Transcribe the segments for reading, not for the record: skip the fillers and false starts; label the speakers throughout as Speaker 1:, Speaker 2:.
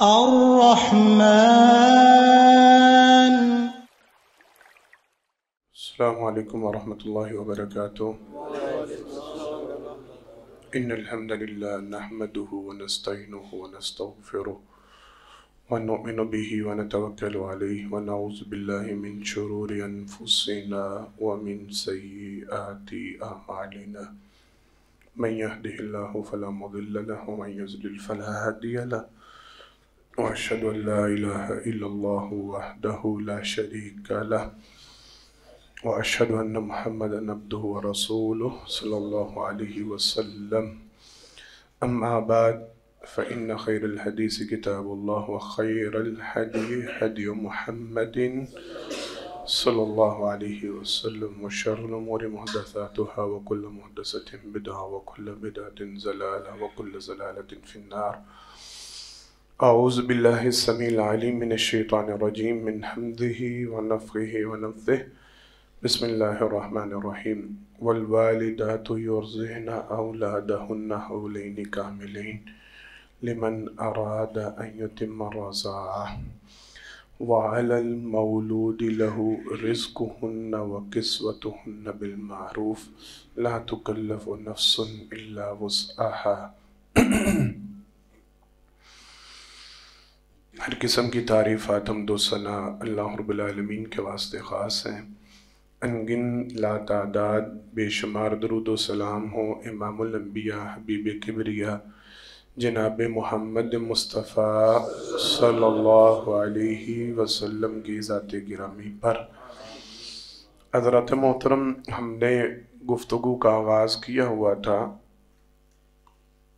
Speaker 1: الرحمن.
Speaker 2: السلام علیکم ورحمۃ اللہ وبرکاتہ. ان الحمد للہ نحمده ونستعینه ونستغفره ونؤمن به ونتوکل علیہ ونعوذ باللہ من شرور انفسنا ومن سیئات اعمالنا. من يهده الله فلا مضل له ومن يضلل فلا هادي له واشهد ان لا اله الا الله وحده لا شريك له واشهد ان محمدا عبده ورسوله صلى الله عليه وسلم. اما بعد فان خير الحديث كتاب الله وخير الهدي هدي محمد صلی اللہ علیہ وسلم وشر الامور محدثاتها وكل محدثة بدعة وكل بدعة ضلالة وكل ضلالة في النار. اعوذ باللہ السمیع العلیم من الشیطان الرجیم من حمده ونفخه ونفثه. بسم اللہ الرحمن الرحیم. والوالدات یرضعن اولادهن حولین کاملین لمن اراد ان یتم الرضاعة وعلى المولود له رزقهن وكسوتهن بالمعروف لا تكلف نفس الا وسعها. ہر قسم کی تعریفات حمد و ثنا اللہ رب العالمین کے واسطے خاص ہیں. انگن لا تعداد بے شمار درود و سلام ہو امام الانبیاء حبیب کبریا جناب محمد مصطفیٰ صلی اللہ علیہ وسلم کی ذات گرامی پر. حضرات محترم، ہم نے گفتگو کا آغاز کیا ہوا تھا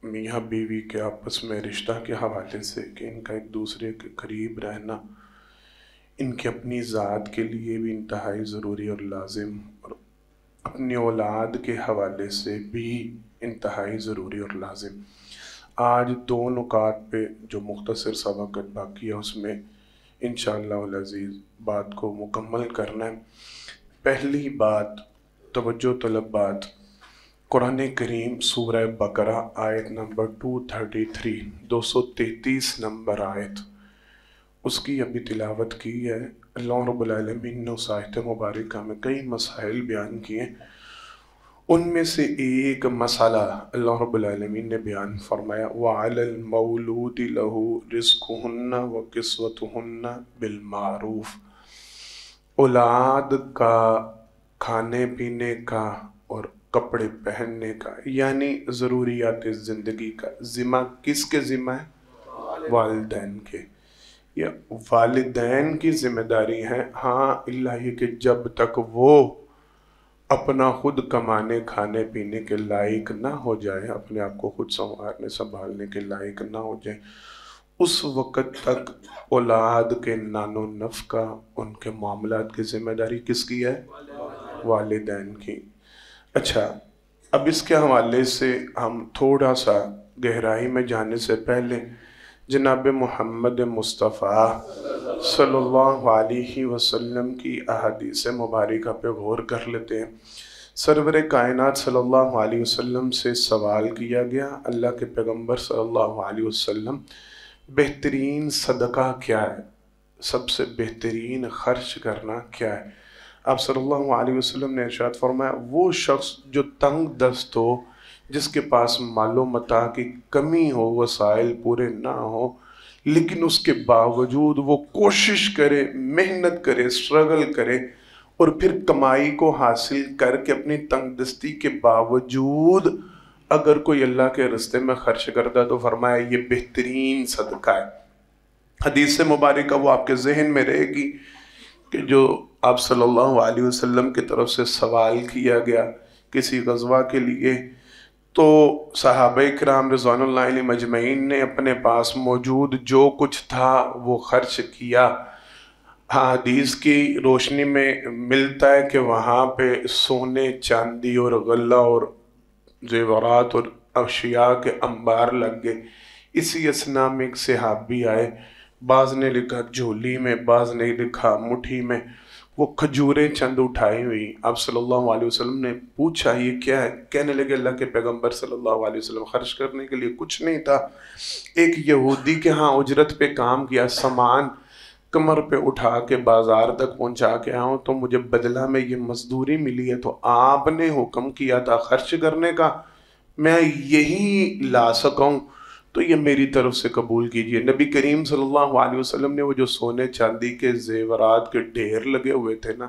Speaker 2: میاں بیوی کے آپس میں رشتہ کے حوالے سے کہ ان کا ایک دوسرے کے قریب رہنا ان کی اپنی ذات کے لیے بھی انتہائی ضروری اور لازم، اور اپنی اولاد کے حوالے سے بھی انتہائی ضروری اور لازم. آج دو نکات پہ جو مختصر سا وقت باقی ہے اس میں انشاءاللہ العزیز بات کو مکمل کرنا ہے. پہلی بات، توجہ طلب بات، قرآن کریم سورہ بقرہ آیت نمبر 233 233 نمبر آیت، اس کی ابھی تلاوت کی ہے. اللہ رب العالمین نے اس آیت مبارکہ میں کئی مسائل بیان کیے. ان میں سے ایک مسئلہ اللہ رب العالمین نے بیان فرمایا وَعَلَى الْمَوْلُودِ لَهُ رِزْقُهُنَّ وَكِسْوَتُهُنَّ بِالْمَعْرُوفِ. اولاد کا کھانے پینے کا اور کپڑے پہننے کا یعنی ضروریات زندگی کا ذمہ کس کے ذمہ ہے؟ والدین کے. یا والدین کی ذمہ داری ہے، ہاں اللہ یہ کہ جب تک وہ اپنا خود کمانے کھانے پینے کے لائق نہ ہو جائے، اپنے آپ کو خود سنبھالنے کے لائق نہ ہو جائے، اس وقت تک اولاد کے نان و نفقہ ان کے معاملات کی ذمہ داری کس کی ہے؟ والدین کی. اچھا، اب اس کے حوالے سے ہم تھوڑا سا گہرائی میں جانے سے پہلے جناب محمد مصطفیٰ صلی اللہ علیہ وسلم کی احادیث مبارکہ پہ غور کر لیتے ہیں. سرور کائنات صلی اللہ علیہ وسلم سے سوال کیا گیا، اللہ کے پیغمبر صلی اللہ علیہ وسلم بہترین صدقہ کیا ہے؟ سب سے بہترین خرچ کرنا کیا ہے؟ آپ صلی اللہ علیہ وسلم نے ارشاد فرمایا وہ شخص جو تنگ دست ہو، جس کے پاس مال و متاع کی کمی ہو، وسائل پورے نہ ہو، لیکن اس کے باوجود وہ کوشش کرے، محنت کرے، سٹرگل کرے اور پھر کمائی کو حاصل کر کے اپنی تنگ دستی کے باوجود اگر کوئی اللہ کے راستے میں خرچ کرتا تو فرمایا یہ بہترین صدقہ ہے. حدیث مبارکہ وہ آپ کے ذہن میں رہے گی کہ جو آپ صلی اللہ علیہ وسلم کی طرف سے سوال کیا گیا کسی غزوہ کے لیے، تو صحابہ کرام رضوان اللہ علیہ مجمعین نے اپنے پاس موجود جو کچھ تھا وہ خرچ کیا. حدیث کی روشنی میں ملتا ہے کہ وہاں پہ سونے چاندی اور غلہ اور زیورات اور اشیاء کے انبار لگ گئے. اسی اثناء میں ایک صحابی آئے، بعض نے لکھا جھولی میں، بعض نے لکھا مٹھی میں. وہ کھجوریں چند اٹھائی ہوئی، آپ صلی اللہ علیہ وسلم نے پوچھا یہ کیا ہے؟ کہنے لگے اللہ کے پیغمبر صلی اللہ علیہ وسلم خرچ کرنے کے لیے کچھ نہیں تھا، ایک یہودی کے ہاں اجرت پہ کام کیا، سامان کمر پہ اٹھا کے بازار تک پہنچا کے آؤں تو مجھے بدلہ میں یہ مزدوری ملی ہے، تو آپ نے حکم کیا تھا خرچ کرنے کا، میں یہی لا سکوں تو یہ میری طرف سے قبول کیجئے۔ نبی کریم صلی اللہ علیہ وسلم نے وہ جو سونے چاندی کے زیورات کے ڈھیر لگے ہوئے تھے نا،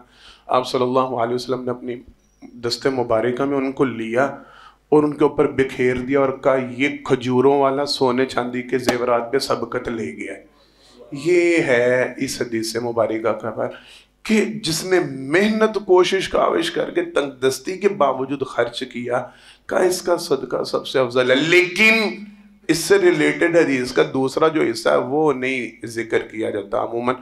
Speaker 2: آپ صلی اللہ علیہ وسلم نے اپنی دست مبارکہ میں ان کو لیا اور ان کے اوپر بکھیر دیا اور کہا یہ کھجوروں والا سونے چاندی کے زیورات پہ سبقت لے گیا ہے۔ یہ ہے اس حدیث مبارکہ کا بات کہ جس نے محنت کوشش کاوش کر کے تنگ دستی کے باوجود خرچ کیا، کہا اس کا صدقہ سب سے افضل ہے، لیکن اس سے ریلیٹڈ حدیث کا دوسرا جو حصہ ہے وہ نہیں ذکر کیا جاتا عموماً،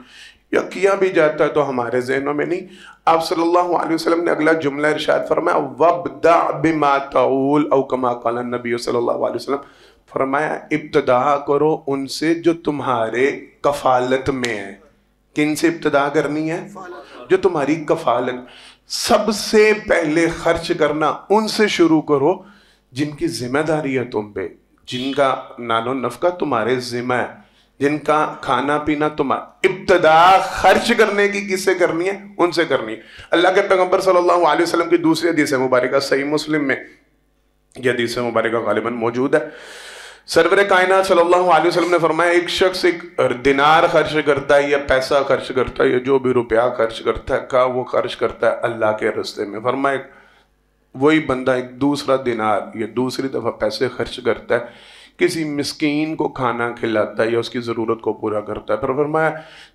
Speaker 2: یا کیا بھی جاتا ہے تو ہمارے ذہنوں میں نہیں۔ آپ صلی اللہ علیہ وسلم نے اگلا جملہ ارشاد فرمایا وَابْدَعْ بِمَا تَعُولُ او کما قال النبی صلی اللہ علیہ وسلم، فرمایا ابتدا کرو ان سے جو تمہارے کفالت میں ہے۔ کن سے ابتدا کرنی ہے؟ جو تمہاری کفالت، سب سے پہلے خرچ کرنا ان سے شروع کرو جن کی ذمہ داری ہے تم پہ، جن کا نان و نفقہ تمہارے ذمہ ہے، جن کا کھانا پینا تمہارا۔ ابتدا خرچ کرنے کی کس سے کرنی ہے؟ ان سے کرنی ہے۔ اللہ کے پیغمبر صلی اللہ علیہ وسلم کی دوسری حدیث مبارکہ صحیح مسلم میں یہ حدیث مبارکہ غالباً موجود ہے، سرور کائنات صلی اللہ علیہ وسلم نے فرمایا ایک شخص ایک دینار خرچ کرتا ہے یا پیسہ خرچ کرتا ہے یا جو بھی روپیہ خرچ کرتا ہے، کہا وہ خرچ کرتا ہے اللہ کے راستے میں، فرمایا وہی بندہ ایک دوسرا دینار یا دوسری دفعہ پیسے خرچ کرتا ہے، کسی مسکین کو کھانا کھلاتا ہے یا اس کی ضرورت کو پورا کرتا ہے، پھر فرمایا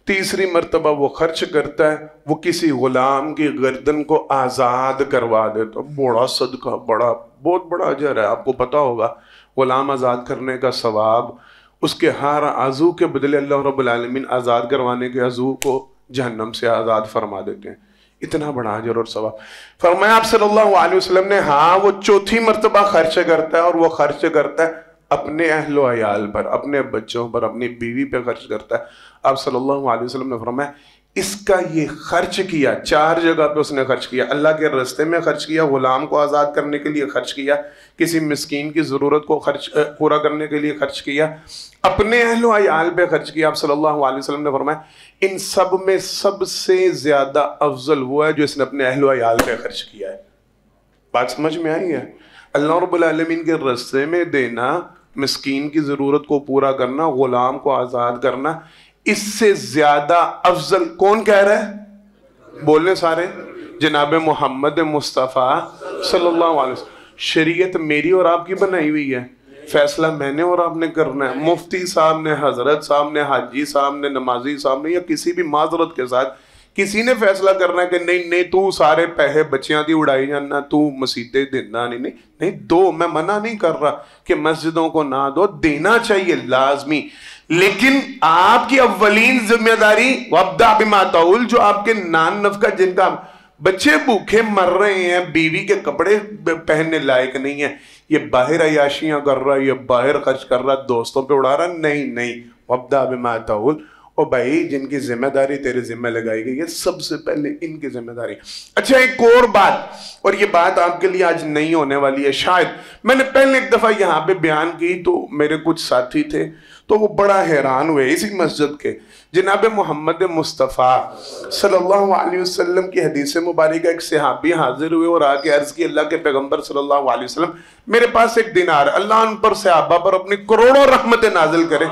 Speaker 2: تیسری مرتبہ وہ خرچ کرتا ہے، وہ کسی غلام کی گردن کو آزاد کروا دیتا، بڑا صدقہ، بہت بڑا اجر ہے۔ آپ کو پتا ہوگا غلام آزاد کرنے کا ثواب، اس کے ہر عضو کے بدلے اللہ رب العالمین آزاد کروانے کے عضو کو جہنم سے آزاد فرما دیتے ہیں، اتنا بڑا اجر اور ثواب۔ فرمایا آپ صلی اللہ علیہ وسلم نے ہاں وہ چوتھی مرتبہ خرچ کرتا ہے اور وہ خرچ کرتا ہے اپنے اہل و عیال پر، اپنے بچوں پر، اپنی بیوی پہ خرچ کرتا ہے۔ آپ صلی اللہ علیہ وسلم نے فرمایا اس کا یہ خرچ کیا، 4 جگہ پہ اس نے خرچ کیا، اللہ کے راستے میں خرچ کیا، غلام کو آزاد کرنے کے لیے خرچ کیا، کسی مسکین کی ضرورت کو پورا کرنے کے لیے خرچ کیا، اپنے اہل و عیال پہ خرچ کیا۔ آپ صلی اللہ علیہ وسلم نے فرمایا ان سب میں سب سے زیادہ افضل وہ ہے جو اس نے اپنے اہل و عیال پہ خرچ کیا ہے۔ بات سمجھ میں آئی ہے؟ اللہ رب العالمین کے راستے میں دینا، مسکین کی ضرورت کو پورا کرنا، غلام کو آزاد کرنا، اس سے زیادہ افضل کون کہہ رہا ہے؟ بولنے سارے، جناب محمد مصطفیٰ صلی اللہ علیہ وسلم۔ شریعت میری اور آپ کی بنائی ہوئی ہے، فیصلہ میں نے اور آپ نے کرنا ہے۔ مفتی صاحب نے، حضرت صاحب نے، حاجی صاحب نے، نمازی صاحب نے، یا کسی بھی معذرت کے ساتھ کسی نے فیصلہ کرنا ہے کہ نہیں تو سارے پیسے بچیاں دی اڑائی جانا، تو مسیطیں دینا نہیں دو، میں منع نہیں کر رہا کہ مسجدوں کو نہ دو، دینا چاہیے لازمی، لیکن آپ کی اولین ذمہ داری وَابْدَعْ بِمَا تَعُولُ، جو آپ کے نان نفقہ، جن کا بچے بھوکے مر رہے ہیں، بیوی کے کپڑے پہننے لائق نہیں ہیں، یہ باہر عیاشیاں کر رہا ہے، یہ باہر خرچ کر رہا ہے، دوستوں پہ اڑا رہا ہے، نہیں وَابْدَعْ بِمَا تَعُولُ۔ او بھائی جن کی ذمہ داری تیرے ذمہ لگائی گئی ہے، سب سے پہلے ان کی ذمہ داری۔ اچھا ایک اور بات، اور یہ بات آپ کے لیے آج نہیں ہونے والی ہے، شاید میں نے پہلے ایک دفعہ یہاں پہ بیان کی تو میرے کچھ ساتھی تھے تو وہ بڑا حیران ہوئے، اسی مسجد کے، جناب محمد مصطفیٰ صلی اللہ علیہ وسلم کی حدیث مبارکہ ایک صحابی حاضر ہوئے اور آگے عرض کی اللہ کے پیغمبر صلی اللہ علیہ وسلم میرے پاس ایک دینار، اللہ ان پر صحابہ پر اپنی کروڑوں رحمتیں نازل کرے،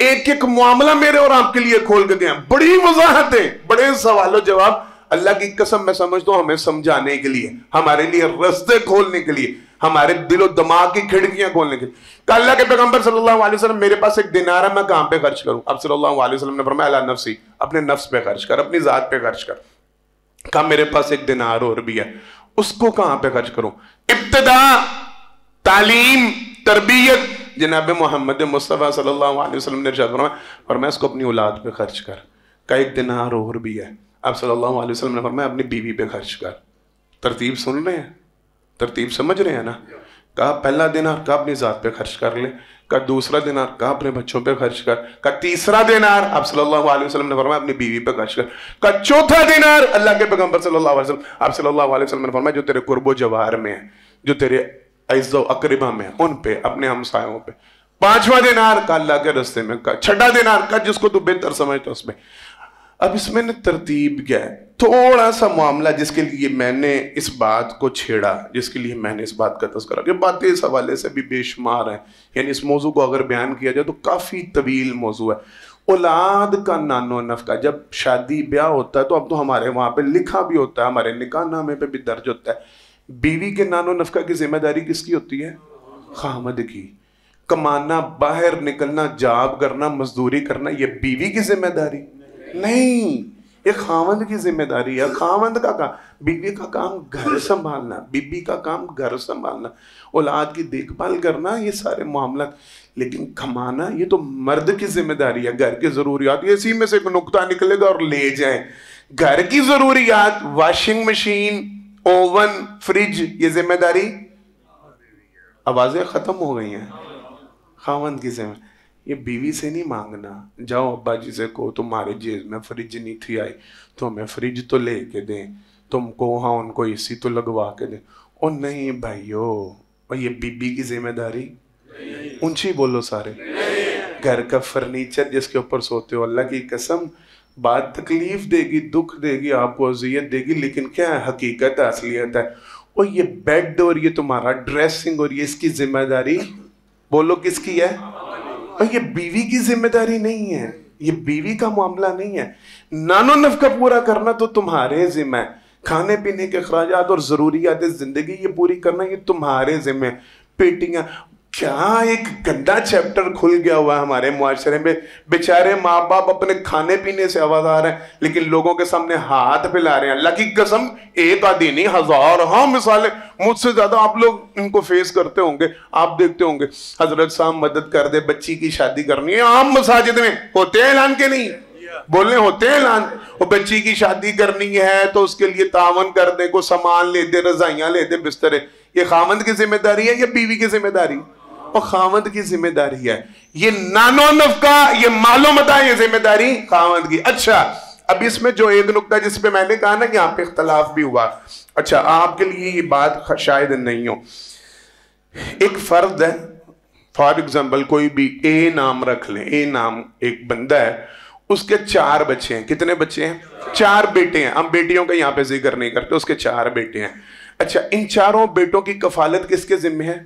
Speaker 2: ایک ایک معاملہ میرے اور آپ کے لیے کھول کے دیا، بڑی وضاحتیں، بڑے سوال و جواب، اللہ کی قسم میں سمجھتا ہوں ہمیں سمجھانے کے لیے، ہمارے لیے رستے کھولنے کے لیے، ہمارے دل و دماغ کی کھڑکیاں کھولنے کے لیے۔ کہ اللہ کے پیغمبر صلی اللہ علیہ وسلم میرے پاس ایک دینار ہے، میں کہاں پہ خرچ کروں؟ اب صلی اللہ علیہ وسلم نے فرمایا علی نفسی، اپنے نفس پہ خرچ کر، اپنی ذات پہ خرچ کر۔ کہا میرے پاس ایک دینار اور بھی ہے، اس کو کہاں پہ خرچ کروں؟ ابتدا، تعلیم، تربیت، جناب محمد مصطفیٰ صلی اللہ علیہ وسلم نے ارشاد فرمایا اس کو اپنی اولاد پہ خرچ کر۔ کہا ایک دینار اور بھی ہے، آپ صلی اللہ علیہ وسلم نے فرمایا اپنی بیوی پہ خرچ کر۔ ترتیب سن رہے ہیں؟ ترتیب سمجھ رہے ہیں نا؟ کہا پہلا دینار کہا اپنی ذات پہ خرچ کر لے، کہا دوسرا دینار کہا اپنے بچوں پہ خرچ کر، کہا تیسرا دینار آپ صلی اللہ علیہ وسلم نے فرمایا اپنی بیوی پہ خرچ کر، کہا چوتھا دینار اللہ کے پیغمبر صلی اللہ علیہ وسلم آپ صلی اللہ علیہ وسلم نے فرمایا جو تیرے قرب و جوار میں ہیں، جو تیرے عزت و اقربا میں ہیں ان پہ، اپنے ہمسایوں پہ، پانچواں دینار کا اللہ کے راستے میں، کا چھٹا دینار کا جس کو تو بہتر سمجھتا اس میں۔ اب اس میں نے ترتیب کیا ہے، تھوڑا سا معاملہ جس کے لیے میں نے اس بات کو چھیڑا، جس کے لیے میں نے اس بات کا تذکرہ کیا، باتیں اس حوالے سے بھی بے شمار ہیں، یعنی اس موضوع کو اگر بیان کیا جائے تو کافی طویل موضوع ہے۔ اولاد کا نان و نفقہ، جب شادی بیاہ ہوتا ہے تو اب تو ہمارے وہاں پہ لکھا بھی ہوتا ہے، ہمارے نکاح نامے پہ بھی درج ہوتا ہے، بیوی کے نان و نفقہ کی ذمہ داری کس کی ہوتی ہے؟ خامد کی۔ کمانا، باہر نکلنا، جاب کرنا، مزدوری کرنا، یہ بیوی کی ذمہ داری نہیں، یہ خاوند کی ذمہ داری ہے۔ خاوند کا کام، بیوی کا کام گھر سنبھالنا، بیوی کا کام گھر سنبھالنا، اولاد کی دیکھ بھال کرنا، یہ سارے معاملات، لیکن کمانا یہ تو مرد کی ذمہ داری ہے۔ گھر کی ضروریات، یہ اسی میں سے ایک نقطہ نکلے گا اور لے جائیں، گھر کی ضروریات، واشنگ مشین، اوون، فریج، یہ ذمہ داری، آوازیں ختم ہو گئی ہیں، خاوند کی ذمہ۔ یہ بیوی سے نہیں مانگنا، جاؤ ابا جی سے کہو تمہارے جیب میں فریج نہیں تھی آئی تو ہمیں فریج تو لے کے دیں، تم کو ہاں ان کو اسی تو لگوا کے دیں۔ اور نہیں بھائیو، یہ بیوی کی ذمہ داری، اونچی بولو سارے، گھر کا فرنیچر جس کے اوپر سوتے ہو، اللہ کی قسم بات تکلیف دے گی، دکھ دے گی، آپ کو اذیت دے گی، لیکن کیا ہے؟ حقیقت ہے، اصلیت ہے۔ اور یہ بیڈ اور یہ تمہارا ڈریسنگ اور یہ اس کی ذمہ داری، بولو کس کی ہے؟ اور یہ بیوی کی ذمہ داری نہیں ہے، یہ بیوی کا معاملہ نہیں ہے۔ نان و نفقہ پورا کرنا تو تمہارے ذمہ ہے، کھانے پینے کے اخراجات اور ضروریات زندگی یہ پوری کرنا یہ تمہارے ذمہ ہے۔ پیٹیاں، کیا ایک گندا چیپٹر کھل گیا ہوا ہے ہمارے معاشرے میں، بیچارے ماں باپ اپنے کھانے پینے سے آوازار ہیں لیکن لوگوں کے سامنے ہاتھ پھیلا رہے ہیں۔ اللہ کی قسم ایک آدھی نہیں، ہزاروں مثالیں، مجھ سے زیادہ آپ لوگ ان کو فیس کرتے ہوں گے، آپ دیکھتے ہوں گے۔ حضرت صاحب مدد کر دے، بچی کی شادی کرنی ہے، عام مساجد میں ہوتے ہیں اعلان کے نہیں بولنے ہوتے ہیں اعلان، وہ بچی کی شادی کرنی ہے تو اس کے لیے تعاون کر دے، کو سامان لے دے، رضائیاں لے دے، بسترے۔ یہ خاوند کی ذمہ داری ہے یا بیوی کی ذمہ داری؟ اور خاوند کی ذمہ داری ہے۔ یہ نان و نفقہ، یہ مال و متاع، یہ ذمہ داری خاوند کی۔ اچھا، اب اس میں جو ایک نقطہ جس پہ میں نے کہا نا کہ یہاں پہ اختلاف بھی ہوا، اچھا آپ کے لیے یہ بات شاید نہیں ہو، ایک فرد ہے، فار ایگزامپل کوئی بھی اے نام رکھ لیں، اے نام ایک بندہ ہے، اس کے 4 بچے ہیں۔ کتنے بچے ہیں؟ 4 بیٹے ہیں۔ ہم بیٹیوں کا یہاں پہ ذکر نہیں کرتے، اس کے 4 بیٹے ہیں۔ اچھا، ان 4 بیٹوں کی کفالت کس کے ذمہ ہے؟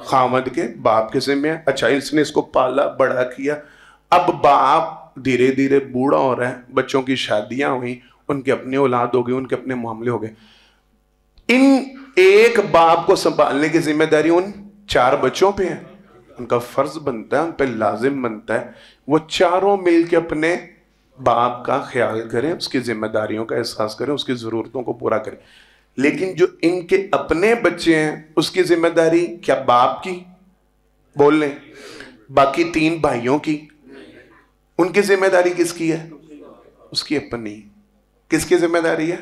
Speaker 2: خاوند کے، باپ کے ذمہ ہے۔ اچھا، اس نے اس کو پالا بڑا کیا، اب باپ دھیرے دھیرے بوڑھا ہو رہا ہے، بچوں کی شادیاں ہوئیں، ان کے اپنے اولاد ہو گئے، ان کے اپنے معاملے ہو گئے۔ ان ایک باپ کو سنبھالنے کی ذمہ داری ان 4 بچوں پہ ہے، ان کا فرض بنتا ہے، ان پہ لازم بنتا ہے وہ چاروں مل کے اپنے باپ کا خیال کریں، اس کی ذمہ داریوں کا احساس کریں، اس کی ضرورتوں کو پورا کریں۔ لیکن جو ان کے اپنے بچے ہیں اس کی ذمہ داری کیا باپ کی؟ بول لیں۔ باقی 3 بھائیوں کی، ان کی ذمہ داری کس کی ہے؟ اس کی اپنی۔ کس کی ذمہ داری ہے؟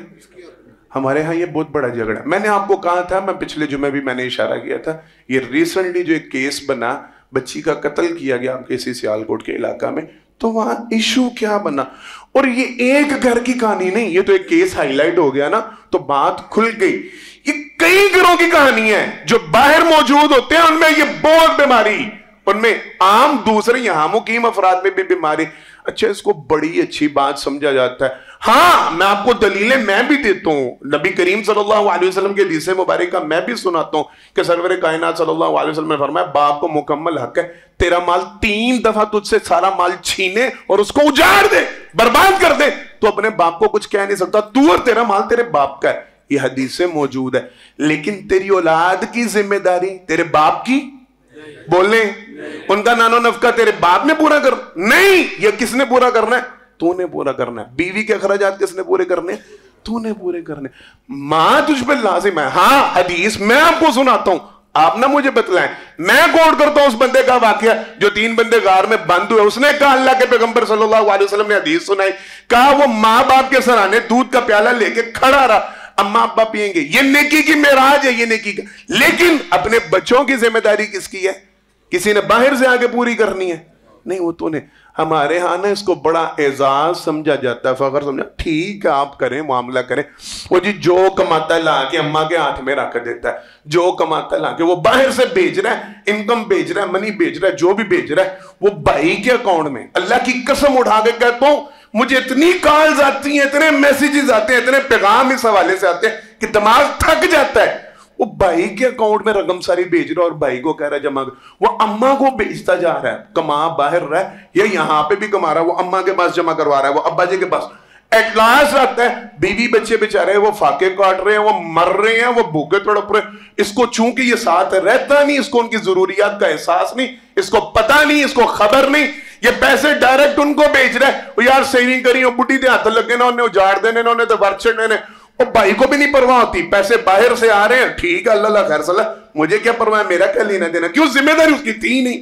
Speaker 2: ہمارے ہاں یہ بہت بڑا جھگڑا، میں نے آپ کو کہا تھا، میں پچھلے جمعے بھی میں نے اشارہ کیا تھا، یہ ریسنٹلی جو ایک کیس بنا، بچی کا قتل کیا گیا آپ کے اسی سیالکوٹ کے علاقہ میں، تو وہاں ایشو کیا بنا؟ اور یہ ایک گھر کی کہانی نہیں، یہ تو ایک کیس ہائی لائٹ ہو گیا نا تو بات کھل گئی۔ یہ کئی گھروں کی کہانی ہے جو باہر موجود ہوتے ہیں، ان میں یہ بہت بیماری، ان میں عام دوسرے یہاں مقیم افراد میں بھی بیماری۔ اچھا، اس کو بڑی اچھی بات سمجھا جاتا ہے۔ ہاں، میں آپ کو دلیلیں میں بھی دیتا ہوں، نبی کریم صلی اللہ علیہ وسلم کے حدیث مبارکہ میں بھی سناتا ہوں کہ سرور کائنات صلی اللہ علیہ وسلم نے فرمایا باپ کو مکمل حق ہے تیرا مال 3 دفعہ تجھ سے سارا مال چھینے اور اس کو اجاڑ دے، برباد کر دے، تو اپنے باپ کو کچھ کہہ نہیں سکتا، تو اور تیرا مال تیرے باپ کا ہے، یہ حدیث سے موجود ہے۔ لیکن تیری اولاد کی ذمہ داری تیرے باپ کی، بولیں، ان کا نان و نفقہ تیرے باپ نے پورا کر نہیں، یہ کس نے پورا کرنا ہے؟ تو نے پورا کرنا ہے۔ بیوی کے اخراجات کس نے پورے کرنے؟ تو نے پورے کرنے۔ ماں تجھ پہ لازم ہے۔ ہاں، حدیث میں آپ کو سناتا ہوں، آپ نہ مجھے بتلائیں، میں کوٹ کرتا ہوں اس بندے کا واقعہ جو 3 بندے غار میں بند ہوئے، اس نے کہا اللہ کے پیغمبر صلی اللہ علیہ وسلم نے حدیث سنائی، کہا وہ ماں باپ کے سرانے دودھ کا پیالہ لے کے کھڑا رہا، اماں ابا پیئیں گے، یہ نیکی کی معراج ہے، یہ نیکی کا. لیکن اپنے بچوں کی ذمہ داری کس کی ہے؟ کسی نے باہر سے آگے پوری کرنی ہے؟ نہیں، وہ تو نے. ہمارے ہاں نا اس کو بڑا اعزاز سمجھا جاتا ہے، فخر سمجھا. ٹھیک ہے آپ کریں، معاملہ کریں. وہ جی جو کماتا ہے لا کے اماں کے ہاتھ میں رکھ دیتا ہے، جو کماتا ہے لا کے، وہ باہر سے بھیج رہا ہے، انکم بھیج رہا ہے، منی بھیج رہا ہے، جو بھی بھیج رہا ہے وہ بھائی کے اکاؤنٹ میں. اللہ کی قسم اٹھا کے کہتا ہوں، مجھے اتنی کالز آتی ہیں، اتنے میسیجز آتے ہیں، اتنے پیغام اس حوالے سے آتے ہیں کہ دماغ تھک جاتا ہے. وہ بھائی کے اکاؤنٹ میں رقم ساری بھیج رہا ہے اور بھائی کو کہہ رہا ہے جمع. وہ اماں کو بھیجتا جا رہا ہے، کما باہر رہا ہے یا یہاں پہ بھی کما رہا ہے، وہ اماں کے پاس جمع کروا رہا ہے، وہ ابا جی کے پاس. ایٹ لاسٹ آتا ہے بیوی بچے بیچارے وہ فاقے کاٹ رہے ہیں، وہ مر رہے ہیں، وہ بھوکے تڑپ رہے ہیں. اس کو چونکہ یہ ساتھ رہتا نہیں، اس کو ان کی ضروریات کا احساس نہیں، اس کو پتہ نہیں، اس کو خبر نہیں. یہ پیسے ڈائریکٹ ان کو بیچ رہے ہیں. وہ یار سیونگ کری، وہ بڈی دے ہاتھ لگے نا، انہیں اجاڑ دینے، انہیں تو ورچ چڑھنے. اور بھائی کو بھی نہیں پرواہ ہوتی، پیسے باہر سے آ رہے ہیں، ٹھیک ہے اللہ خیر صلاح، مجھے کیا پرواہ ہے، میرا کیا لینا دینا. کیوں؟ ذمہ داری اس کی تھی نہیں،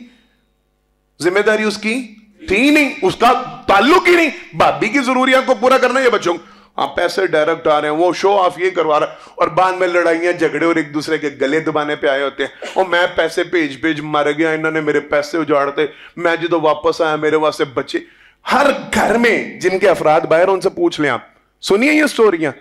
Speaker 2: ذمہ داری اس کی تھی نہیں، اس کا تعلق ہی نہیں. بھابی کی ضروریات کو پورا کرنا یہ بچوں. ہاں پیسے ڈائریکٹ آ رہے ہیں، وہ شو آف یہ کروا رہا ہے، اور بعد میں لڑائیاں جھگڑے اور ایک دوسرے کے گلے دبانے پہ آئے ہوتے ہیں. اور میں پیسے بھیج مر گیا، انہوں نے میرے پیسے اجاڑتے، میں جدو واپس آیا میرے واسطے بچے. ہر گھر میں جن کے افراد باہر ان سے پوچھ لیں آپ، سنیے یہ سٹوریاں.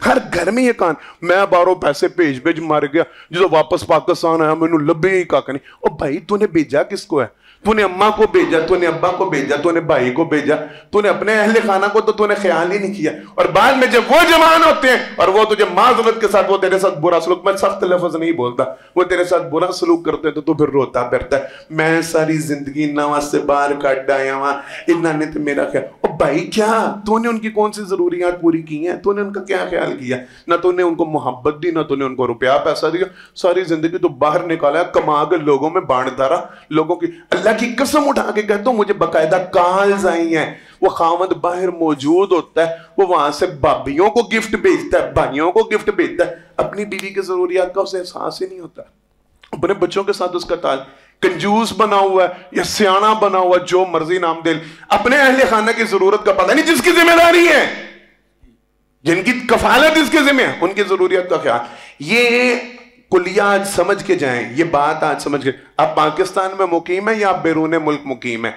Speaker 2: ہر گھر میں یہ کان، میں باروں پیسے بھیج مر گیا، جدو واپس پاکستان آیا میں نے لبے ہی کاکا نہیں. اور بھائی تو نے بھیجا کس کو ہے؟ تو نے اماں کو بھیجا، تو نے ابا کو بھیجا، تو نے بھائی کو بھیجا، تو نے اپنے اہل خانہ کو تو نے خیال ہی نہیں کیا. اور بعد میں جب وہ جوان ہوتے ہیں اور وہ تجھے معذرت کے ساتھ وہ تیرے ساتھ برا سلوک، میں سخت لفظ نہیں بولتا، وہ تیرے ساتھ برا سلوک کرتے ہیں تو پھر روتا پھرتا ہے، میں ساری زندگی نواز سے باہر کاٹ آیا ہوں، انہوں نے تو میرا خیال. اور بھائی کیا تو نے ان کی کون سی ضروریات پوری کی ہیں؟ تو نے ان کا کیا خیال کیا؟ نہ تو نے ان کو محبت دی، نہ تو نے ان کو روپیہ پیسہ دیا. ساری زندگی تو باہر نکالا، کما کے لوگوں میں بانٹ ڈالا لوگوں کی. اللہ کی قسم اٹھا کے کہتا ہوں، مجھے باقاعدہ کالز آئی ہیں. وہ خاوند باہر موجود ہوتا ہے، وہ وہاں سے بھابیوں کو گفٹ بھیجتا ہے، بھائیوں کو گفٹ بھیجتا ہے، اپنی بیوی کی ضروریات کا اسے احساس ہی نہیں ہوتا. اپنے بچوں کے ساتھ اس کا تعلق، کنجوس بنا ہوا ہے یا سیانا بنا ہوا ہے، جو مرضی نام دے، اپنے اہل خانہ کی ضرورت کا پتہ نہیں. جس کی ذمہ داری ہے، جن کی کفالت اس کے ذمہ ہے، ان کی ضروریات کا خیال. یہ کلیہ آج سمجھ کے جائیں، یہ بات آج سمجھ کے. آپ پاکستان میں مقیم ہیں یا آپ بیرون ملک مقیم ہیں،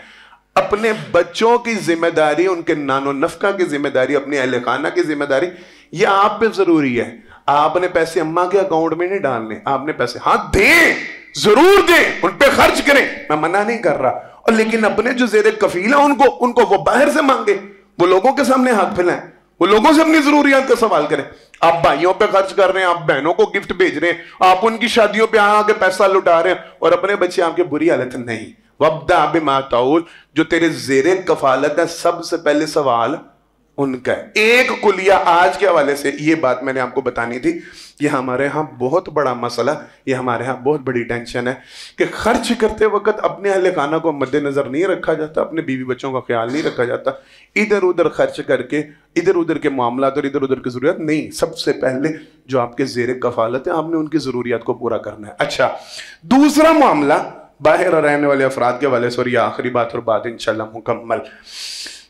Speaker 2: اپنے بچوں کی ذمہ داری، ان کے نان و نفقہ کی ذمہ داری، اپنے اہل خانہ کی ذمہ داری، یہ آپ پہ ضروری ہے. آپ نے پیسے اماں کے اکاؤنٹ میں نہیں ڈالنے، آپ نے پیسے ہاں دیں، ضرور دیں، ان پہ خرچ کریں، میں منع نہیں کر رہا. اور لیکن اپنے جو زیر کفیل ہیں ان کو وہ باہر سے مانگے، وہ لوگوں کے سامنے ہاتھ پھیلائیں، وہ لوگوں سے اپنی ضروریات کا سوال کریں. آپ بھائیوں پہ خرچ کر رہے ہیں، آپ بہنوں کو گفٹ بھیج رہے ہیں، آپ ان کی شادیوں پہ آ کے پیسہ لٹا رہے ہیں، اور اپنے بچے آپ کے بری حالت نہیں. وَابْدَعْ بِمَا تَعُولُ، جو تیرے زیر کفالت ہے، سب سے پہلے سوال ان کا ہے. ایک کلیہ آج کے حوالے سے یہ بات میں نے آپ کو بتانی تھی. یہ ہمارے ہاں بہت بڑا مسئلہ، یہ ہمارے ہاں بہت بڑی ٹینشن ہے کہ خرچ کرتے وقت اپنے اہل خانہ کو مد نظر نہیں رکھا جاتا، اپنے بیوی بچوں کا خیال نہیں رکھا جاتا. ادھر ادھر خرچ کر کے ادھر ادھر کے معاملات اور ادھر ادھر کی ضروریات نہیں. سب سے پہلے جو آپ کے زیر کفالت ہے، آپ نے ان کی ضروریات کو پورا کرنا ہے. اچھا، دوسرا معاملہ باہر رہنے والے افراد کے حوالے سے، اور یہ آخری بات اور بات انشاءاللہ مکمل.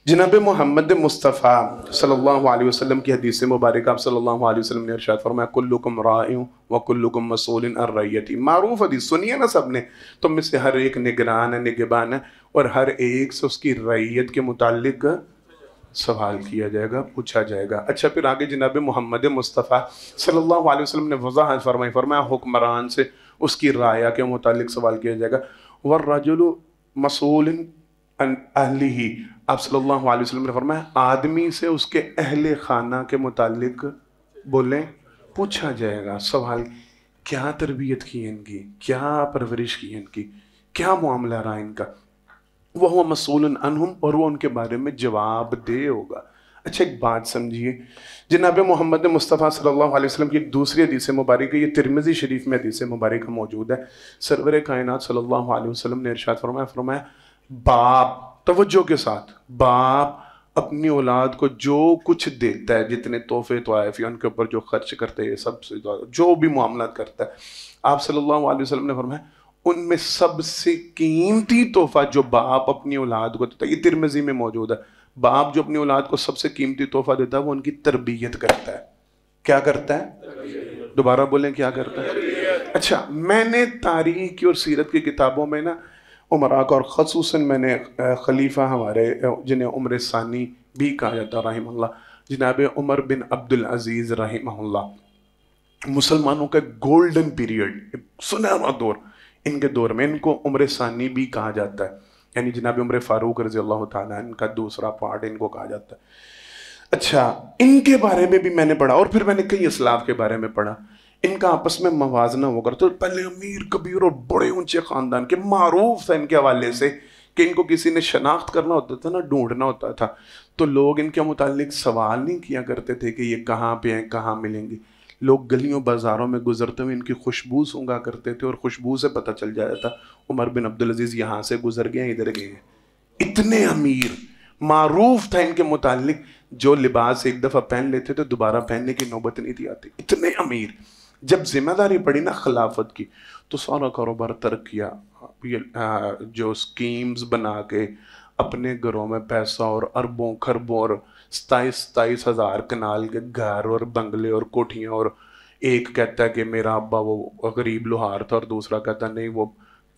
Speaker 2: جناب محمد مصطفیٰ صلی اللہ علیہ وسلم کی حدیث مبارکہ، آپ صلی اللہ علیہ وسلم نے ارشاد فرمایا کلکم راع وکلکم مسئول عن رعیتہ. معروف حدیث سنیے نا سب نے. تم میں سے ہر ایک نگران ہے، نگہبان ہے، اور ہر ایک سے اس کی رعیت کے متعلق سوال کیا جائے گا، پوچھا جائے گا. اچھا، پھر آگے جناب محمد مصطفیٰ صلی اللہ علیہ وسلم نے وضاحت فرمایا حکمران سے اس کی رعایا کے متعلق سوال کیا جائے گا. والرجل مسئول عن اہلہ، آپ صلی اللہ علیہ وسلم نے فرمایا آدمی سے اس کے اہل خانہ کے متعلق بولیں پوچھا جائے گا. سوال، کیا تربیت کی ان کی، کیا پرورش کی ان کی، کیا معاملہ رہا ان کا. وہ مسئول عنہم، اور وہ ان کے بارے میں جواب دہ ہوگا. اچھا، ایک بات سمجھیے، جناب محمد مصطفیٰ صلی اللہ علیہ وسلم کی ایک دوسری حدیث مبارکہ، یہ ترمذی شریف میں حدیث مبارکہ موجود ہے. سرور کائنات صلی اللہ علیہ وسلم نے ارشاد فرمایا باپ، توجہ کے ساتھ، باپ اپنی اولاد کو جو کچھ دیتا ہے، جتنے تحفے طوائف یا ان کے اوپر جو خرچ کرتے ہیں، سب سے جو بھی معاملات کرتا ہے، آپ صلی اللہ علیہ وسلم نے فرمایا ان میں سب سے قیمتی تحفہ جو باپ اپنی اولاد کو دیتا ہے، یہ ترمذی میں موجود ہے. باپ جو اپنی اولاد کو سب سے قیمتی تحفہ دیتا ہے وہ ان کی تربیت کرتا ہے. کیا کرتا ہے؟ دوبارہ بولیں کیا کرتا ہے؟ اچھا، میں نے تاریخ کی اور سیرت کی کتابوں میں نا عمراء کا، اور خصوصاً میں نے خلیفہ ہمارے جنہیں عمر ثانی بھی کہا جاتا رحمہ اللہ، جناب عمر بن عبد العزیز رحمہ اللہ، مسلمانوں کا گولڈن پیریڈ، سنہرا دور، ان کے دور میں ان کو عمر ثانی بھی کہا جاتا ہے، یعنی جناب عمر فاروق رضی اللہ تعالیٰ ان کا دوسرا پارٹ ان کو کہا جاتا ہے۔ اچھا، ان کے بارے میں بھی میں نے پڑھا، اور پھر میں نے کئی اسلاف کے بارے میں پڑھا، ان کا آپس میں موازنہ ہو کر، تو پہلے امیر کبیر اور بڑے اونچے خاندان کے، معروف تھا ان کے حوالے سے کہ ان کو کسی نے شناخت کرنا ہوتا تھا نا، ڈھونڈنا ہوتا تھا، تو لوگ ان کے متعلق سوال نہیں کیا کرتے تھے کہ یہ کہاں پہ ہیں، کہاں ملیں گے، لوگ گلیوں بازاروں میں گزرتے ہوئے ان کی خوشبو سونگا کرتے تھے، اور خوشبو سے پتہ چل جاتا تھا عمر بن عبدالعزیز یہاں سے گزر گئے ہیں، ادھر گئے ہیں۔ اتنے امیر، معروف تھا ان کے متعلق، جو لباس ایک دفعہ پہن لیتے تو دوبارہ پہننے کی نوبت نہیں تھی آتی، اتنے امیر۔ جب ذمہ داری پڑی نا خلافت کی تو سارا کاروبار ترک کیا، جو سکیمز بنا کے اپنے گھروں میں پیسہ اور اربوں خربوں اور 27 ہزار کنال کے گھر اور بنگلے اور کوٹھیاں، اور ایک کہتا ہے کہ میرا ابا وہ غریب لوہار تھا، اور دوسرا کہتا نہیں وہ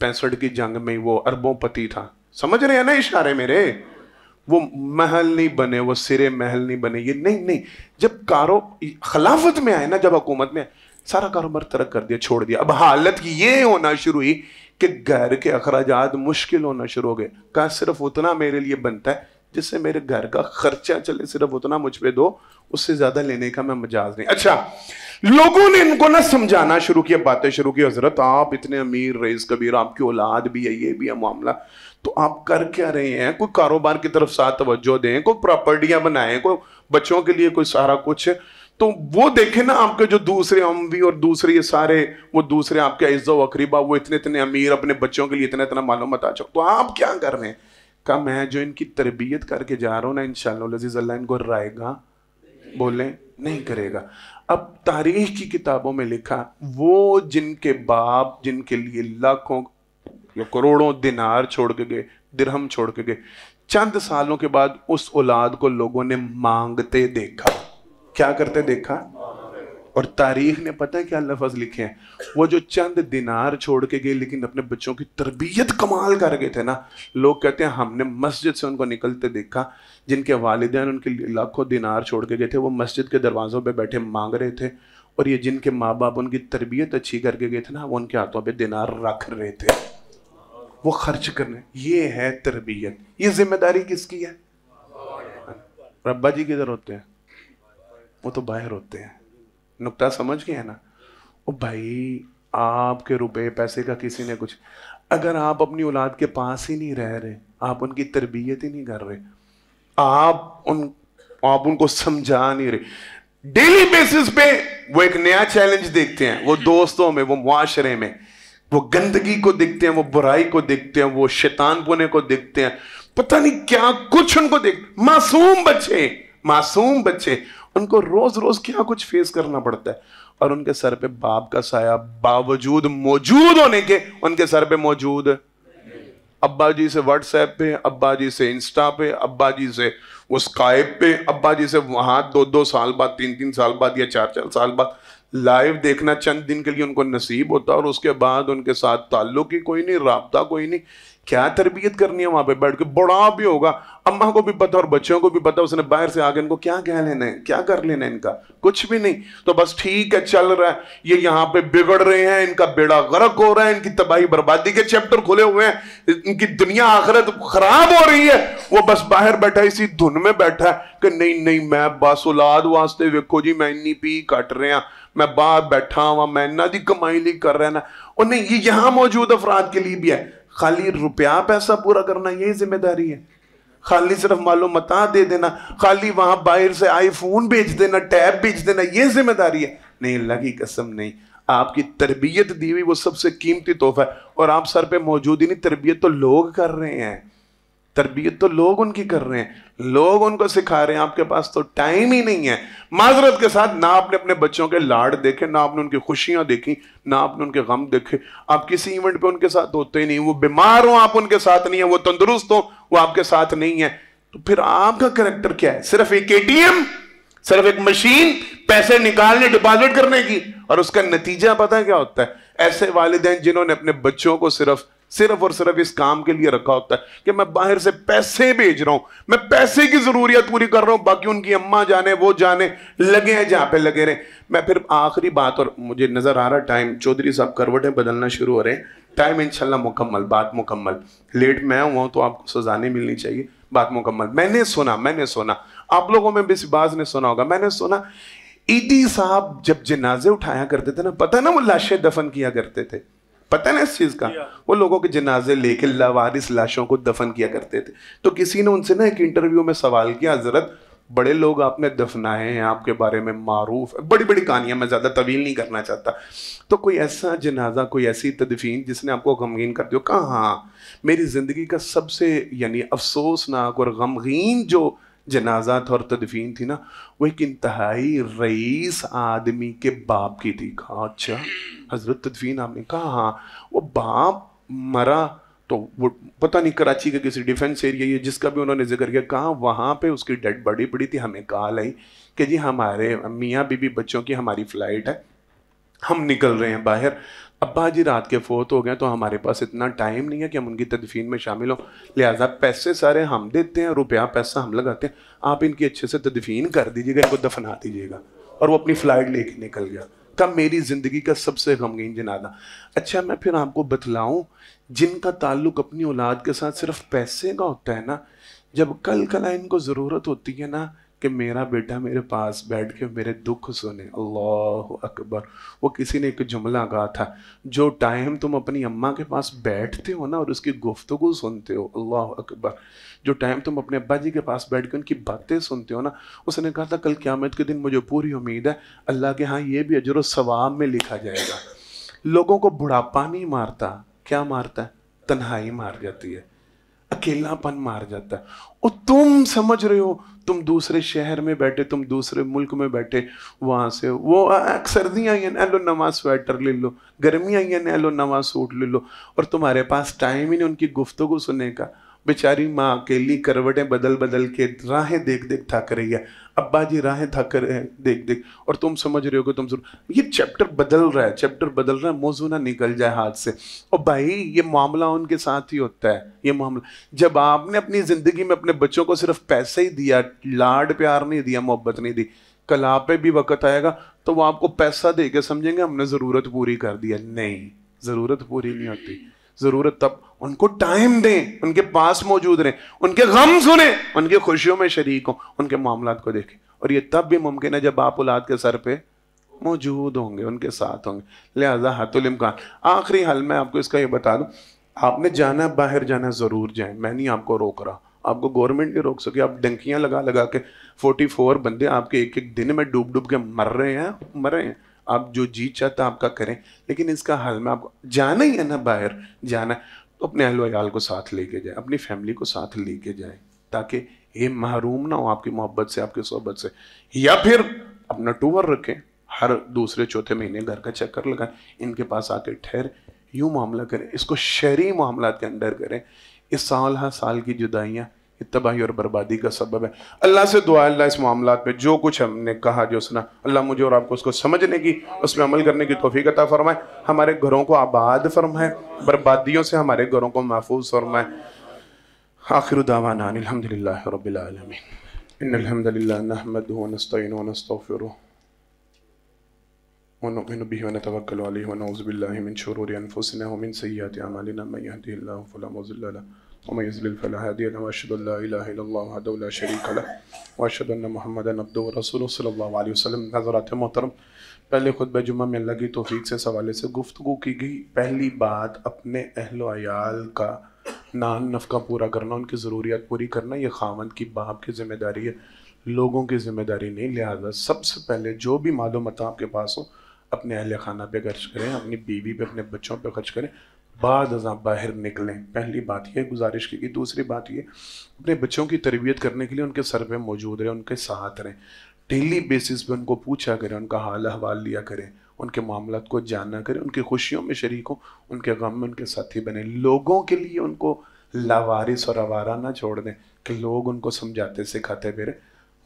Speaker 2: 65 کی جنگ میں وہ اربوں پتی تھا۔ سمجھ رہے ہیں نا اشارے میرے؟ وہ محل نہیں بنے، وہ سرے محل نہیں بنے، یہ نہیں۔ جب خلافت میں آئے نا، جب حکومت میں آئے، سارا کاروبار ترک کر دیا، چھوڑ دیا۔ اب حالت یہ ہونا شروع ہوئی کہ گھر کے اخراجات مشکل ہونا شروع ہو گئے، کہا صرف اتنا میرے لیے بنتا ہے جس سے میرے گھر کا خرچہ چلے، صرف اتنا مجھ پہ دو، اس سے زیادہ لینے کا میں مجاز نہیں۔ اچھا، لوگوں نے ان کو نہ سمجھانا شروع کیا، باتیں شروع کی، حضرت آپ اتنے امیر، رئیس کبیر، آپ کی اولاد بھی ہے، یہ بھی ہے معاملہ، تو آپ کر کیا رہے ہیں؟ کوئی کاروبار کی طرف ساتھ توجہ دیں، کوئی پراپرٹیاں بنائیں، کوئی بچوں کے لیے کوئی سارا کچھ۔ تو وہ دیکھیں نا آپ کے جو دوسرے اموی اور دوسرے یہ سارے، وہ دوسرے آپ کے عزت و اقربا، وہ اتنے امیر، اپنے بچوں کے لیے اتنا معلومات آ چاہو، تو آپ کیا کر رہے ہیں؟ کہا میں جو ان کی تربیت کر کے جا رہا ہوں نا، انشاءاللہ العزیز اللہ ان کو رائے گا، بولیں نہیں کرے گا۔ اب تاریخ کی کتابوں میں لکھا، وہ جن کے باپ جن کے لیے لاکھوں یا کروڑوں دینار چھوڑ کے گئے، درہم چھوڑ کے گئے، چند سالوں کے بعد اس اولاد کو لوگوں نے مانگتے دیکھا۔ کیا کرتے دیکھا؟ اور تاریخ نے پتہ ہے کیا لفظ لکھے ہیں؟ وہ جو چند دینار چھوڑ کے گئے لیکن اپنے بچوں کی تربیت کمال کر گئے تھے نا، لوگ کہتے ہیں ہم نے مسجد سے ان کو نکلتے دیکھا، جن کے والدین ان کے لاکھوں دینار چھوڑ کے گئے تھے، وہ مسجد کے دروازوں پہ بیٹھے مانگ رہے تھے، اور یہ جن کے ماں باپ ان کی تربیت اچھی کر کے گئے تھے نا، وہ ان کے ہاتھوں پہ دینار رکھ رہے تھے، وہ خرچ کرنے۔ یہ ہے تربیت۔ یہ ذمہ داری کس کی ہے؟ ربا جی کدھر ہوتے ہیں؟ وہ تو باہر ہوتے ہیں۔ نقطہ سمجھ گئے ہیں نا؟ او بھائی، آپ کے روپے پیسے کا کسی نے کچھ، اگر آپ اپنی اولاد کے پاس ہی نہیں رہ رہے، آپ ان کی تربیت ہی نہیں کر رہے، آپ ان کو سمجھا نہیں رہے، ڈیلی بیسس پہ وہ ایک نیا چیلنج دیکھتے ہیں، وہ دوستوں میں، وہ معاشرے میں، وہ گندگی کو دیکھتے ہیں، وہ برائی کو دیکھتے ہیں، وہ شیطان پونے کو دیکھتے ہیں، پتہ نہیں کیا کچھ ان کو معصوم بچے ان کو روز روز کیا کچھ فیس کرنا پڑتا ہے، اور ان کے سر پہ باپ کا سایہ باوجود موجود ہونے کے ان کے سر پہ موجود، ابا جی سے واٹس ایپ پہ، ابا جی سے انسٹا پہ، ابا جی سے وہ اسکائپ پہ، ابا جی سے وہاں 2 سال بعد، 3 سال بعد یا 4 سال بعد لائیو دیکھنا چند دن کے لیے ان کو نصیب ہوتا، اور اس کے بعد ان کے ساتھ تعلق ہی کوئی نہیں، رابطہ کوئی نہیں۔ کیا تربیت کرنی ہے وہاں پہ بیٹھ کے؟ بڑا بھی ہوگا، اماں کو بھی پتا اور بچوں کو بھی پتا، اس نے باہر سے آگے ان کو کیا کہہ لینا ہے، کیا کر لینا ہے، ان کا کچھ بھی نہیں، تو بس ٹھیک ہے چل رہا ہے، یہ یہاں پہ بگڑ رہے ہیں، ان کا بیڑا غرق ہو رہا ہے، ان کی تباہی بربادی کے چیپٹر کھلے ہوئے ہیں، ان کی دنیا آخرت خراب ہو رہی ہے، وہ بس باہر بیٹھا اسی دھن میں بیٹھا ہے کہ نہیں میں بس اولاد واسطے ویکھو جی میں انی پی کٹ رہے ہیں، میں باہر بیٹھا ہوا، میں انہاں دی کمائی لی کر رہا نا، اور نہیں، یہ یہاں موجود افراد کے لیے بھی ہے، خالی روپیہ پیسہ پورا کرنا یہی ذمہ داری ہے، خالی صرف معلومات دے دینا، خالی وہاں باہر سے آئی فون بھیج دینا، ٹیب بھیج دینا، یہ ذمہ داری ہے؟ نہیں، اللہ کی قسم نہیں۔ آپ کی تربیت دی ہوئی وہ سب سے قیمتی تحفہ ہے، اور آپ سر پہ موجود ہی نہیں۔ تربیت تو لوگ کر رہے ہیں، تربیت تو لوگ ان کی کر رہے ہیں، لوگ ان کو سکھا رہے ہیں، آپ کے پاس تو ٹائم ہی نہیں ہے۔ معذرت کے ساتھ، نہ آپ نے اپنے بچوں کے لاڑ دیکھے، نہ آپ نے ان کی خوشیاں دیکھی، نہ آپ نے ان کے غم دیکھے، آپ کسی ایونٹ پہ ان کے ساتھ ہوتے ہی نہیں، وہ بیمار ہوں آپ ان کے ساتھ نہیں ہیں، وہ تندرست ہوں وہ آپ کے ساتھ نہیں ہیں، تو پھر آپ کا کریکٹر کیا ہے؟ صرف ایک ATM، صرف ایک مشین پیسے نکالنے ڈپازٹ کرنے کی، اور اس کا نتیجہ پتہ ہے کیا ہوتا ہے؟ ایسے والدین جنہوں نے اپنے بچوں کو صرف اور صرف اس کام کے لیے رکھا ہوتا ہے کہ میں باہر سے پیسے بھیج رہا ہوں، میں پیسے کی ضروریات پوری کر رہا ہوں، باقی ان کی اماں جانے وہ جانے، لگے ہیں جہاں پہ لگے رہے۔ میں پھر آخری بات، اور مجھے نظر آ رہا ٹائم، چودھری صاحب کروٹیں بدلنا شروع ہو رہے ہیں، ٹائم انشاءاللہ مکمل، بات مکمل، لیٹ میں ہوا ہوں تو آپ کو سزا نہیں ملنی چاہیے، بات مکمل۔ میں نے سنا آپ لوگوں میں بھی بعض نے سنا ہوگا، میں نے سنا ایدی صاحب جب جنازے اٹھایا کرتے تھے نا، پتہ نا وہ لاشیں دفن کیا کرتے تھے، پتہ نا اس چیز کا، وہ لوگوں کے جنازے لے کے لاوارث لاشوں کو دفن کیا کرتے تھے۔ تو کسی نے ان سے نا ایک انٹرویو میں سوال کیا، حضرت بڑے لوگ آپ نے دفنائے ہیں، آپ کے بارے میں معروف ہے، بڑی بڑی کہانیاں، میں زیادہ طویل نہیں کرنا چاہتا، تو کوئی ایسا جنازہ، کوئی ایسی تدفین جس نے آپ کو غمگین کر دیا؟ کہا ہاں، میری زندگی کا سب سے یعنی افسوسناک اور غمگین جو جنازہ تھا اور تدفین تھی نا، وہ ایک انتہائی رئیس آدمی کے باپ کی تھی۔ کہا اچھا حضرت تدفین آپ نے؟ کہا ہاں، وہ باپ مرا تو وہ پتہ نہیں کراچی کے کسی ڈیفنس ایریا یہ جس کا بھی انہوں نے ذکر کیا، کہا وہاں پہ اس کی ڈیڈ باڈی پڑی تھی، ہمیں کال آئی کہ جی ہمارے میاں بیوی بچوں کی ہماری فلائٹ ہے، ہم نکل رہے ہیں باہر، ابا جی رات کے فوت ہو گئے تو ہمارے پاس اتنا ٹائم نہیں ہے کہ ہم ان کی تدفین میں شامل ہوں، لہٰذا پیسے سارے ہم دیتے ہیں، روپیہ پیسہ ہم لگاتے ہیں، آپ ان کی اچھے سے تدفین کر دیجیے گا، ان کو دفنا دیجیے گا۔ اور وہ اپنی فلائٹ لے کے نکل گیا۔ تب میری زندگی کا سب سے غمگین جنازہ۔ اچھا میں پھر آپ کو بتلاؤں، جن کا تعلق اپنی اولاد کے ساتھ صرف پیسے کا ہوتا ہے نا، جب کل ان کو ضرورت ہوتی ہے نا کہ میرا بیٹا میرے پاس بیٹھ کے میرے دکھ سنے، اللہ اکبر، وہ کسی نے ایک جملہ کہا تھا، جو ٹائم تم اپنی اماں کے پاس بیٹھتے ہو نا اور اس کی گفتگو سنتے ہو، اللہ اکبر، جو ٹائم تم اپنے ابا جی کے پاس بیٹھ کے ان کی باتیں سنتے ہو نا، اس نے کہا تھا کل قیامت کے دن مجھے پوری امید ہے اللہ کے ہاں یہ بھی اجر و ثواب میں لکھا جائے گا۔ لوگوں کو بڑھاپا نہیں مارتا، کیا مارتا ہے؟ تنہائی مار جاتی ہے، اکیلا پن مار جاتا ہے۔ اور تم سمجھ رہے ہو تم دوسرے شہر میں بیٹھے، تم دوسرے ملک میں بیٹھے، وہاں سے وہ سردیاں آئی ہیں لو نواں سویٹر لے لو، گرمیاں آئی ہیں لو نواں سوٹ لے لو، اور تمہارے پاس ٹائم ہی نہیں ان کی گفتگو سننے کا۔ بیچاری ماں اکیلی کروٹیں بدل بدل کے راہیں دیکھ دیکھ تھک رہی ہے، ابا جی راہیں تھک رہے ہیں دیکھ دیکھ، اور تم سمجھ رہے ہو کہ تم یہ چیپٹر بدل رہا ہے، موضوع نہ نکل جائے ہاتھ سے۔ اور بھائی یہ معاملہ ان کے ساتھ ہی ہوتا ہے، یہ معاملہ جب آپ نے اپنی زندگی میں اپنے بچوں کو صرف پیسے ہی دیا، لاڈ پیار نہیں دیا، محبت نہیں دی، کل آپ پہ بھی وقت آئے گا تو وہ آپ کو پیسہ دے کے سمجھیں گے ہم نے ضرورت پوری کر دیا۔ نہیں، ضرورت پوری نہیں ہوتی، ضرورت تب ان کو ٹائم دیں، ان کے پاس موجود رہیں، ان کے غم سنیں، ان کی خوشیوں میں شریک ہوں، ان کے معاملات کو دیکھیں، اور یہ تب بھی ممکن ہے جب آپ اولاد کے سر پہ موجود ہوں گے، ان کے ساتھ ہوں گے۔ لہذا حت الامکان آخری حل میں آپ کو اس کا یہ بتا دوں، آپ نے جانا باہر جانا ضرور جائیں، میں نہیں آپ کو روک رہا، آپ کو گورنمنٹ نہیں روک سکی، آپ ڈنکیاں لگا لگا کے 44 بندے آپ کے ایک ایک دن میں ڈوب ڈوب کے مر رہے ہیں، آپ جو جی چاہتا آپ کا کریں، لیکن اس کا حل میں آپ کو جانا ہی ہے نا، باہر جانا ہے تو اپنے اہل و عیال کو ساتھ لے کے جائیں، اپنی فیملی کو ساتھ لے کے جائیں، تاکہ یہ محروم نہ ہو آپ کی محبت سے، آپ کی صحبت سے۔ یا پھر اپنا ٹور رکھیں، ہر دوسرے چوتھے مہینے گھر کا چکر لگائیں، ان کے پاس آ کے ٹھہر، یوں معاملہ کریں، اس کو شہری معاملات کے اندر کریں۔ اس سال ہر سال کی جدائیاں تباہی اور بربادی کا سبب ہے۔ اللہ سے دعا ہے اللہ اس معاملات میں جو کچھ ہم نے کہا جو سنا، اللہ مجھے اور آپ کو اس کو سمجھنے کی، اس میں عمل کرنے کی توفیق عطا فرمائے، ہمارے گھروں کو آباد فرمائے، بربادیوں سے ہمارے گھروں کو محفوظ فرمائے۔ آخر دعوانا الحمدللہ رب العالمین۔ ان الحمد للہ نحمدہ ونستعینہ ونستغفرہ ونؤمن به ونتوکل علیہ ونعوذ باللہ من شرور انفسنا ومن سیئات اعمالنا من یهده اللہ فلا مضل له ومن يضلل فلا هادی له واشهد ان لا الہ الا اللہ وحدہ لا شریک له واشهد ان محمدا عبدہ ورسولہ صلی اللہ علیہ وسلم۔ حضرات محترم، پہلے خطبہ جمعہ میں اللہ کی توفیق سے اس حوالے سے گفتگو کی گئی۔ پہلی بات، اپنے اہل و عیال کا نان نفقہ پورا کرنا، ان کی ضروریات پوری کرنا، یہ خاوند کی باپ کی ذمہ داری ہے، لوگوں کی ذمہ داری نہیں۔ لہذا سب سے پہلے جو بھی مال و متاع آپ کے پاس ہو اپنے اہل خانہ پہ خرچ کریں، اپنی بیوی پہ، اپنے بچوں پہ خرچ کریں، بعد ازاں باہر نکلیں۔ پہلی بات یہ گزارش کی گئی۔ دوسری بات یہ، اپنے بچوں کی تربیت کرنے کے لیے ان کے سر پہ موجود رہیں، ان کے ساتھ رہیں، ڈیلی بیسس پہ ان کو پوچھا کریں، ان کا حال احوال لیا کریں، ان کے معاملات کو جانا کریں، ان کی خوشیوں میں شریک ہوں، ان کے غم میں ان کے ساتھی بنیں۔ لوگوں کے لیے ان کو لاوارث اور آوارہ نہ چھوڑ دیں کہ لوگ ان کو سمجھاتے سکھاتے پھریں،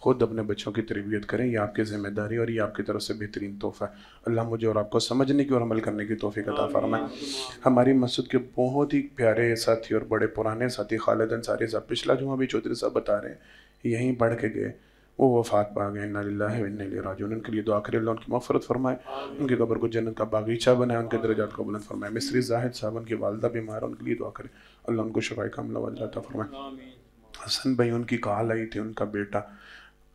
Speaker 2: خود اپنے بچوں کی تربیت کریں، یہ آپ کی ذمہ داری اور یہ آپ کی طرف سے بہترین تحفہ ہے۔ اللہ مجھے اور آپ کو سمجھنے کی اور عمل کرنے کی توفیق عطا فرمائے۔ ہماری مسجد کے بہت ہی پیارے ساتھی اور بڑے پرانے ساتھی خالد انصاری صاحب، پچھلا جمعہ بھی چودھری صاحب بتا رہے ہیں، یہیں پڑھ کے گئے، وہ وفات پا گئے، انا للہ و انا الیہ راجعون۔ ان کے لیے دعا کرے اللہ ان کی مغفرت فرمائے، ان کی قبر کو جنت کا باغیچہ بنائے، ان کے درجات کو بلند فرمائے۔ مصری زاہد صاحب، ان کی والدہ بیمار، ان کے لیے دعا کرے اللہ ان کو شفائے کاملہ وعجلہ عطا فرمائے۔ حسن بھائی، ان کی کال آئی تھی، ان کا بیٹا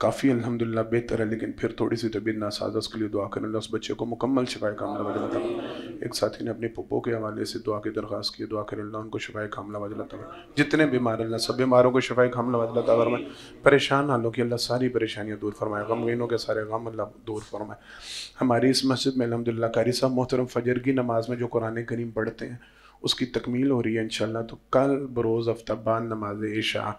Speaker 2: کافی الحمدللہ بہتر ہے، لیکن پھر تھوڑی سی طبیعت ناساز، اس کے لیے دعا کریں اللہ اس بچے کو مکمل شفائے کاملہ وعجلہ عطا فرمائے۔ ایک ساتھی نے اپنی پھپھو کے حوالے سے دعا کی درخواست کی، دعا کریں اللہ ان کو شفائے کاملہ وعجلہ عطا فرمائے۔ جتنے بیمار اللہ سب بیماروں کو شفائے کاملہ وعجلہ عطا فرمائے۔ پریشان حالوں کی اللہ ساری پریشانیاں دور فرمائے، غمگینوں کے سارے غم اللہ دور فرمائے۔ ہماری اس مسجد میں الحمدللہ قاری صاحب محترم فجر کی نماز میں جو قرآن کریم پڑھتے ہیں اس کی تکمیل ہو رہی ہے انشاءاللہ، تو کل بروز ہفتہ بعد نماز عشاء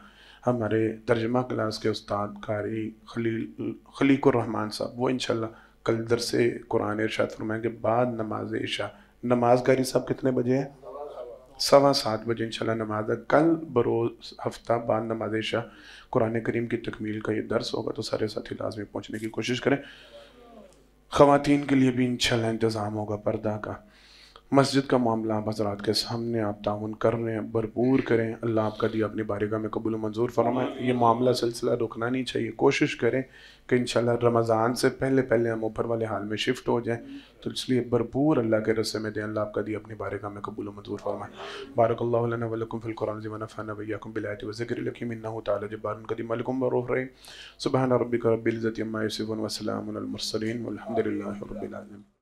Speaker 2: ہمارے ترجمہ کلاس کے استاد قاری خلیق الرحمان صاحب، وہ انشاءاللہ کل درس قرآن ارشاد فرمائیں گے بعد نماز عشاء۔ نماز قاری صاحب کتنے بجے ہے؟ 7:15 بجے انشاءاللہ نماز ہے۔ کل بروز ہفتہ بعد نماز عشاء قرآن کریم کی تکمیل کا یہ درس ہوگا، تو سارے ساتھی لازمی پہنچنے کی کوشش کریں۔ خواتین کے لیے بھی انشاءاللہ انتظام ہوگا پردہ کا۔ مسجد کا معاملہ آپ حضرات کے سامنے، آپ تعاون کر رہے ہیں، بھرپور کریں، اللہ آپ کا دیا اپنی بارگاہ میں قبول و منظور فرمائے۔ یہ معاملہ سلسلہ رکنا نہیں چاہیے، کوشش کریں کہ انشاءاللہ رمضان سے پہلے پہلے ہم اوپر والے حال میں شفٹ ہو جائیں، تو اس لیے بھرپور اللہ کے رسے میں دیں، اللہ آپ کا دیا اپنی بارگاہ میں قبول و منظور فرمائے۔ بارک اللہ لنا ولکم فی القرآن العظیم ونفعنا وإیاکم بالآیات والذکر الحکیم، انہ تعالی جبار قدیم علیکم ورحمۃ رحیم۔ سبحان ربک رب العزۃ عما یصفون وسلام علی المرسلین والحمد للہ رب العالمین۔